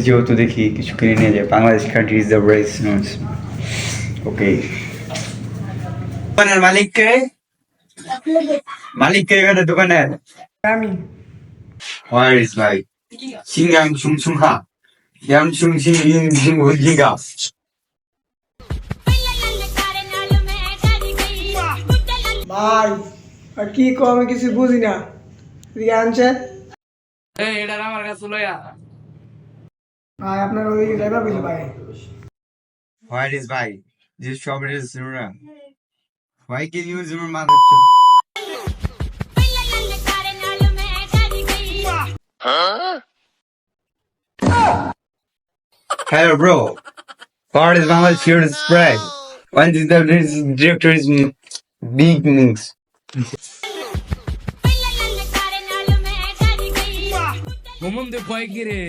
যেহেতু দেখি কিছু কিনে নিয়ে যায়। Bangladesh country is the best notes. Okay, দোকানের মালিক কে? মালিক কে এখানে দোকানের? আমি হোয়ার ইজ ভাই? সিঙ্গাং সুং সুং হা ইয়াং সুং সিং ইং সিং হুই জিঙ্গা। ভাই আর কি কো আমি কিছু বুঝি না দিয়ে আনছে এটা আমার কাছে লইয়া ভাই আপনার ওই ড্রাইভার বিল ভাই হোয়ার ইজ ভাই? দিস শপ ইজ সুরা। Why can you use your mother? Hello, bro. What is Bangladesh here to spread? When is the director is big mix? ঘুমন দে কয় কি রে